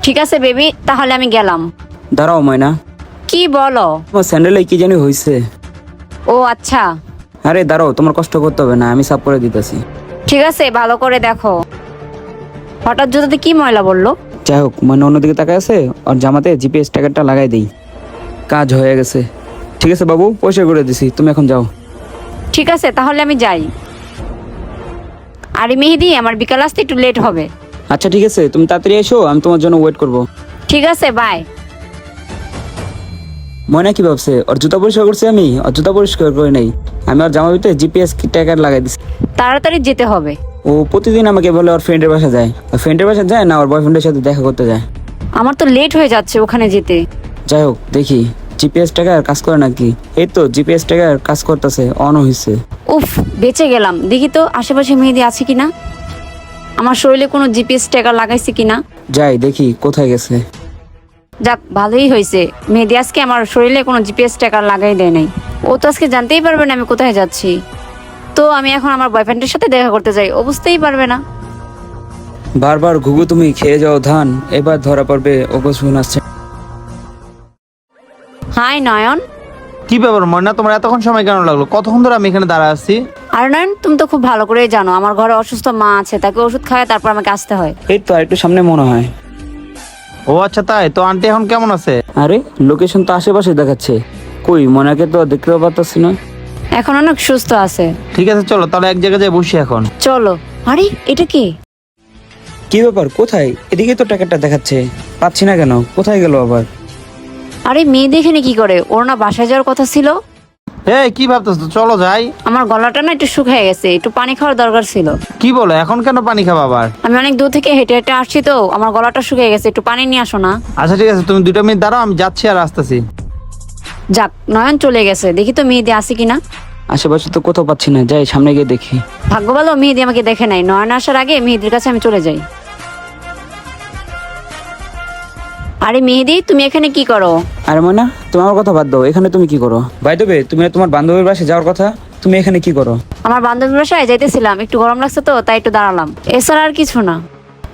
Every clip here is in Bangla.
ঠিক আছে বেবি, তাহলে আমি গেলাম। দাঁড়াও ময়না, কি বলো? তোমার স্যান্ডেলে কি জানি হয়েছে। ও আচ্ছা, আরে দাঁড়াও, তোমার কষ্ট করতে হবে না, আমি সাফ করে দিতেছি। ঠিক আছে, ভালো করে দেখো। হঠাৎ জুতাতে কি ময়লা বললো? যাই হোক, ময়না অন্যদিকে তাকায় আছে, আর জামাতে জিপিএস ট্র্যাকারটা লাগাই দিই। কাজ হয়ে গেছে। ঠিক আছে বাবু, পয়সা করে দিছি, তুমি এখন যাও। ঠিক আছে, তাহলে আমি যাই। আরে মেহেদি, আমার বিকাল আসতে একটু লেট হবে। আচ্ছা ঠিক আছে, তুমি তাড়াতাড়ি এসো, আমি তোমার জন্য ওয়েট করবো। ঠিক আছে, বাই। ময়না কি ভাবছে ওর জুতা পরিষ্কার করছি? আমি ওর জুতা পরিষ্কার করে নেই, আমি ওর জামা ভিতরে জিপিএস ট্র্যাকার লাগাই দিছি। তাড়াতাড়ি যেতে হবে। ও প্রতিদিন আমাকে বলে ওর ফ্রেন্ডের বাসা যায়, ওর ফ্রেন্ডের বাসা যায় না, ওর বয়ফ্রেন্ডের সাথে দেখা করতে যায়। আমার তো লেট হয়ে যাচ্ছে ওখানে যেতে। যাই হোক, দেখি জিপিএস ট্র্যাকার কাজ করে নাকি। এই তো জিপিএস ট্র্যাকার কাজ করতেছে, অন হয়েছে। উফ, বেঁচে গেলাম। দেখি তো আশেপাশে মেহেদি আছে কিনা, আমার শরীরে কোনো জিপিএস ট্র্যাকার লাগাইছে কিনা। যাই দেখি কোথায় গেছে। যাক, ভালোই হয়েছে, মেহেদি আজকে আমার শরীরে কোনো জিপিএস ট্র্যাকার লাগাই দেয় নাই। ও তো আজকে জানতেই পারবে না আমি কোথায় যাচ্ছি। তো আমি এখন আমার বয়ফ্রেন্ডের সাথে দেখা করতে যাই, ও বুঝতেই পারবে না। বারবার ঘুঘু তুমি খেয়ে যাও ধান, এবার ধরা পড়বে ওগো শোনাচ্ছে। হাই নয়ন। কি ব্যাপার ময়না, তোমার এতক্ষণ সময় কেন লাগলো? কতক্ষণ ধরে আমি এখানে দাঁড়া আছি। আর নয়ন, তুমি তো খুব ভালো করেই জানো আমার ঘরে অসুস্থ মা আছে, তাকে ওষুধ খাওয়ায় তারপর আমাকে আসতে হয়। এই তো একটু সামনে মনে হয়। ও আচ্ছা, তাই তো। আন্টি এখন কেমন আছে? আরে লোকেশন তো আশেপাশে দেখাচ্ছে, কই মনাকে তো দেখতেও পারতাছি না। এখন অনেক সুস্থ আছে। ঠিক আছে, চলো তাহলে এক জায়গায় যাই বসি এখন। চলো। আরে এটা কি? কি ব্যাপার, কোথায়? এদিকে তো ট্র্যাকারটা দেখাচ্ছে, পাচ্ছি না কেন, কোথায় গেল আবার? আরে মেয়ে দেখেনি কি করে? ওর না বাসায় যাওয়ার কথা ছিল। এই কি ভাবতেছো? চলো যাই। আমার গলাটা না একটু শুকিয়ে গেছে, একটু পানি খাওয়ার দরকার ছিল। কি বলো, এখন কেন পানি খাবা আবার? আমি অনেক দূর থেকে হেঁটে হেঁটে আসছি তো, আমার গলাটা শুকিয়ে গেছে, একটু পানি নিয়ে আসো না। আচ্ছা ঠিক আছে, তুমি 2 মিনিট দাঁড়াও, আমি যাচ্ছি আর আসতেছি। যাক, নয়ন চলে গেছে, দেখি তো মেহেদি আসে কিনা। আশেপাশে তো কোথাও পাচ্ছি না, যাই সামনে গিয়ে দেখি। ভাগ্য ভালো মেহেদি আমাকে দেখে নাই, নয়ন আসার আগে মেহেদির কাছে আমি চলে যাই। আরে মেহেদি, তুমি এখানে কি করো? আরে ময়না, তুমি আমার কথা বাদ দাও, এখানে তুমি কি করো? বাই দ্য ওয়ে, তুমি তোমার বান্ধবীর বাসায় যাওয়ার কথা, তুমি এখানে কি করো? আমার বান্ধবীর বাসায় যাইতেছিলাম, একটু গরম লাগছে তো তাই একটু দাঁড়ালাম, এছাড়া আর কিছু না।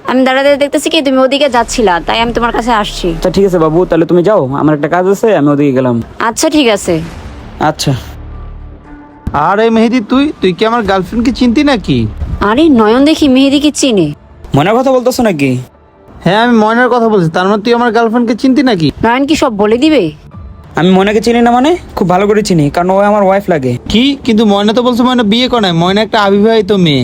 আমি দাঁড়াতে দেখতেছি কি তুমি ওদিকে যাচ্ছিলা, তাই আমি তোমার কাছে আসছি। আচ্ছা ঠিক আছে বাবু, তাহলে তুমি যাও, আমার একটা কাজ আছে, আমি ওদিকে গেলাম। আচ্ছা ঠিক আছে। আচ্ছা। আরে মেহেদি, তুই তুই কি আমার গার্লফ্রেন্ডকে চিনতি নাকি? আরে নয়ন দেখি মেহেদিকে চিনে। মনের কথা বলতেছো নাকি? হ্যাঁ, আমি ময়নার কথা বলছি। তার মানে তুই আমার গার্লফ্রেন্ডকে চিনতি নাকি? নয়ন কি সব বলে দিবে? আমি ময়নাকে চিনি না মানে? খুব ভালো করে চিনি, কারণ ও আমার ওয়াইফ লাগে। কি? কিন্তু ময়না তো বলছে ময়না বিয়ে করে নাই, ময়না একটা অবিবাহিত মেয়ে।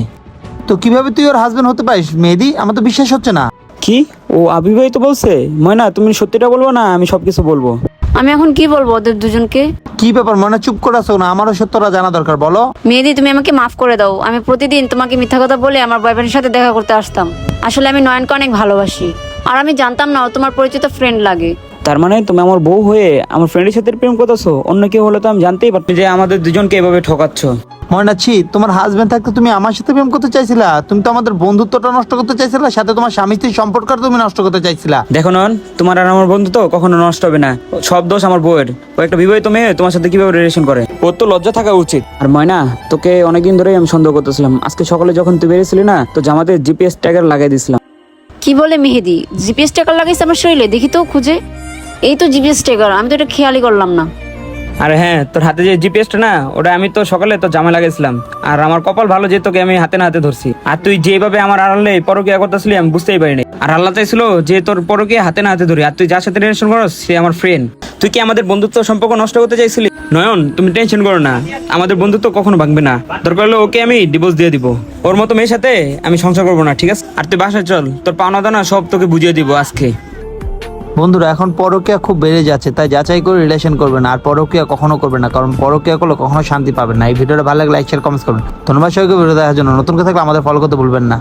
তো কিভাবে তুই ওর হাজবেন্ড হতে পারিস মেহেদি? আমার তো বিশ্বাস হচ্ছে না। কি? ও অবিবাহিত বলছে? ময়না তুমি সত্যিটা বলবো না আমি সবকিছু বলবো? আমি এখন কি বলবো ওদের দুজনকে? কি ব্যাপার ময়না, চুপ করে আছো না? আমারও সত্যটা জানা দরকার, বলো। মেহেদি, তুমি আমাকে মাফ করে দাও। আমি প্রতিদিন তোমাকে মিথ্যা কথা বলে আমার বয়ফ্রেন্ডের সাথে দেখা করতে আসতাম। আসলে আমি নয়নকে অনেক ভালোবাসি, আর আমি জানতাম না ও তোমার পরিচিত ফ্রেন্ড লাগে। তার মানে তুমি আমার বউ হয়ে আমার ফ্রেন্ডের সাথে প্রেম করতেছো? অন্য কেউ হলে তো আমি জানতেই পারতাম যে আমাদের দুজনকে এভাবে ঠকাচ্ছ। ময়না, ছি, তোমার হাজবেন্ড থাকতে তুমি আমার সাথে প্রেম করতে চাইছিলা? তুমি তো আমাদের বন্ধুত্বটা নষ্ট করতে চাইছিলা, সাথে তোমার স্বামী স্ত্রীর সম্পর্কটা তুমি নষ্ট করতে চাইছিলা। দেখো নন, তোমার আর আমার বন্ধু তো কখনো নষ্ট হবে না, সব দোষ আমার বউয়ের। ও একটা বিবাহিত মেয়ে তোমার সাথে কিভাবে রিলেশন করে? ওর তো লজ্জা থাকা উচিত। আর ময়না, তোকে অনেকদিন ধরেই আমি সন্দেহ করতেছিলাম, আজকে সকালে যখন তুই বেরিয়েছিলি না, তো জামাতে জিপিএস ট্র্যাকার লাগাই দিয়েছিলাম। কি বলে মেহেদি? জিপিএস ট্র্যাকার লাগাইছে আমার শরীরে? দেখি তো খুঁজে। এই তো জিপিএস ট্র্যাকার, আমি তো এটা খেয়ালই করলাম না। আরে হ্যাঁ, তোর হাতে যে জিপিএসটা না, ওটা আমি তো সকালে তো জামা লাগাইছিলাম। আর আমার কপাল ভালো যে তোকে আমি হাতে না হাতে ধরছি। আর তুই যেভাবে আমার আড়ালে পরকিয়া করতেছিলি আমি বুঝতেই পারিনি। আর আল্লাহ চাইছিল যে তোর পরকিয়া হাতে না হাতে ধরি। আর তুই যার সাথে রিলেশন করস সে আমার ফ্রেন্ড। তুই কি আমাদের বন্ধুত্ব সম্পর্ক নষ্ট করতে চাইছিলি? নয়ন, তুমি টেনশন করো না, আমাদের বন্ধুত্ব কখনো ভাঙবে না। দরকার হলে ওকে আমি ডিভোর্স দিয়ে দিব। ওর মতো মেয়ের সাথে আমি সংসার করবো না, ঠিক আছে? আর তুই বাসায় চল, তোর পাওনা দানা সব তোকে বুঝিয়ে দিব আজকে। বন্ধুরা, এখন পরকীয়া খুব বেড়ে যাচ্ছে, তাই যাচাই করে রিলেশন করবে না, আর পরকীয়া কখনো করবে না, কারণ পরকীয়া করলে কখনো শান্তি পাবেন না। এই ভিডিওটা ভালো লাগলে লাইক শেয়ার কমেন্টস করবেন। ধন্যবাদ সবাইকে ভিডিও দেখার জন্য। নতুন কথা থাকলে আমাদের ফলো করতে ভুলবেন না।